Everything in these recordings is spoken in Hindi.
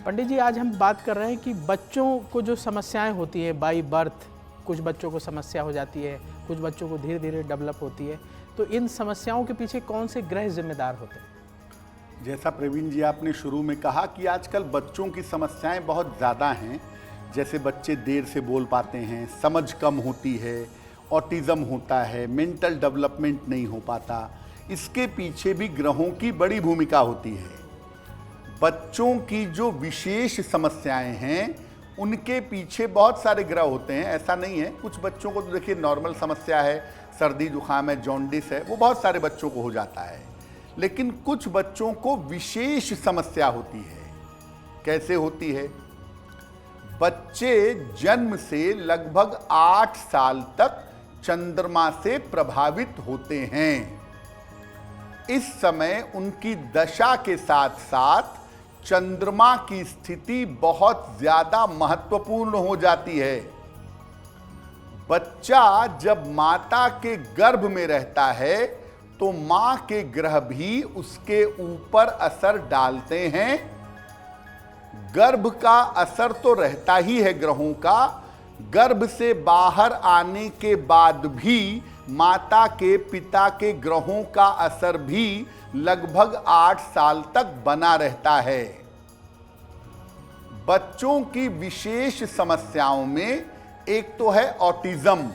पंडित जी, आज हम बात कर रहे हैं कि बच्चों को जो समस्याएं होती हैं बाई बर्थ, कुछ बच्चों को समस्या हो जाती है, कुछ बच्चों को धीरे धीरे डेवलप होती है, तो इन समस्याओं के पीछे कौन से ग्रह जिम्मेदार होते हैं? जैसा प्रवीण जी आपने शुरू में कहा कि आजकल बच्चों की समस्याएं बहुत ज़्यादा हैं। जैसे बच्चे देर से बोल पाते हैं, समझ कम होती है, ऑटिज़म होता है, मेंटल डेवलपमेंट नहीं हो पाता। इसके पीछे भी ग्रहों की बड़ी भूमिका होती है। बच्चों की जो विशेष समस्याएं हैं उनके पीछे बहुत सारे ग्रह होते हैं। ऐसा नहीं है, कुछ बच्चों को तो देखिए नॉर्मल समस्या है, सर्दी जुकाम है, जॉन्डिस है, वो बहुत सारे बच्चों को हो जाता है। लेकिन कुछ बच्चों को विशेष समस्या होती है। कैसे होती है? बच्चे जन्म से लगभग 8 साल तक चंद्रमा से प्रभावित होते हैं। इस समय उनकी दशा के साथ साथ चंद्रमा की स्थिति बहुत ज्यादा महत्वपूर्ण हो जाती है। बच्चा जब माता के गर्भ में रहता है तो मां के ग्रह भी उसके ऊपर असर डालते हैं। गर्भ का असर तो रहता ही है ग्रहों का। गर्भ से बाहर आने के बाद भी माता के पिता के ग्रहों का असर भी लगभग 8 साल तक बना रहता है। बच्चों की विशेष समस्याओं में एक तो है ऑटिज्म।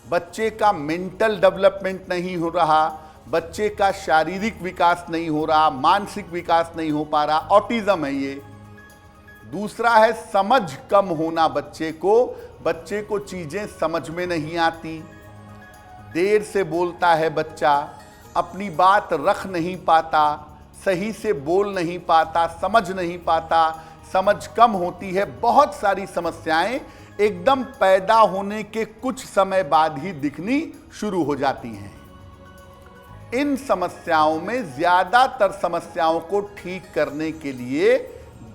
बच्चे का मेंटल डेवलपमेंट नहीं हो रहा, बच्चे का शारीरिक विकास नहीं हो रहा, मानसिक विकास नहीं हो पा रहा, ऑटिज्म है ये। दूसरा है समझ कम होना। बच्चे को चीजें समझ में नहीं आती, देर से बोलता है बच्चा, अपनी बात रख नहीं पाता, सही से बोल नहीं पाता, समझ नहीं पाता, समझ कम होती है। बहुत सारी समस्याएं एकदम पैदा होने के कुछ समय बाद ही दिखनी शुरू हो जाती हैं। इन समस्याओं में ज्यादातर समस्याओं को ठीक करने के लिए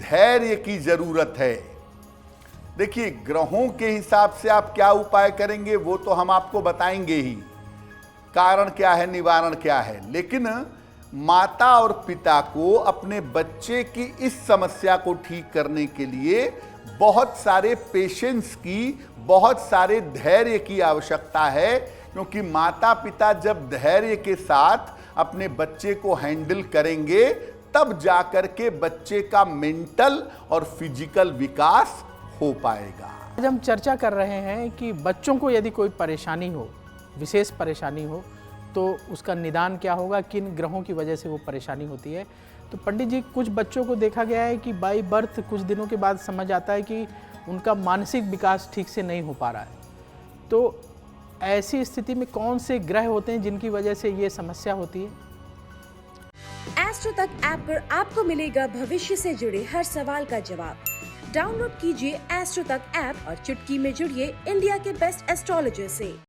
धैर्य की जरूरत है। देखिए, ग्रहों के हिसाब से आप क्या उपाय करेंगे वो तो हम आपको बताएंगे ही, कारण क्या है, निवारण क्या है। लेकिन माता और पिता को अपने बच्चे की इस समस्या को ठीक करने के लिए बहुत सारे पेशेंस की, बहुत सारे धैर्य की आवश्यकता है। क्योंकि माता पिता जब धैर्य के साथ अपने बच्चे को हैंडल करेंगे तब जाकर के बच्चे का मेंटल और फिजिकल विकास हो पाएगा। आज हम चर्चा कर रहे हैं कि बच्चों को यदि कोई परेशानी हो, विशेष परेशानी हो, तो उसका निदान क्या होगा, किन ग्रहों की वजह से वो परेशानी होती है। तो पंडित जी, कुछ बच्चों को देखा गया है कि बाई बर्थ कुछ दिनों के बाद समझ आता है कि उनका मानसिक विकास ठीक से नहीं हो पा रहा है। तो ऐसी स्थिति में कौन से ग्रह होते हैं जिनकी वजह से ये समस्या होती है? एस्ट्रो तक ऐप पर आपको मिलेगा भविष्य से जुड़े हर सवाल का जवाब। डाउनलोड कीजिए एस्ट्रो तक ऐप और चुटकी में जुड़िए इंडिया के बेस्ट एस्ट्रोलॉजर से।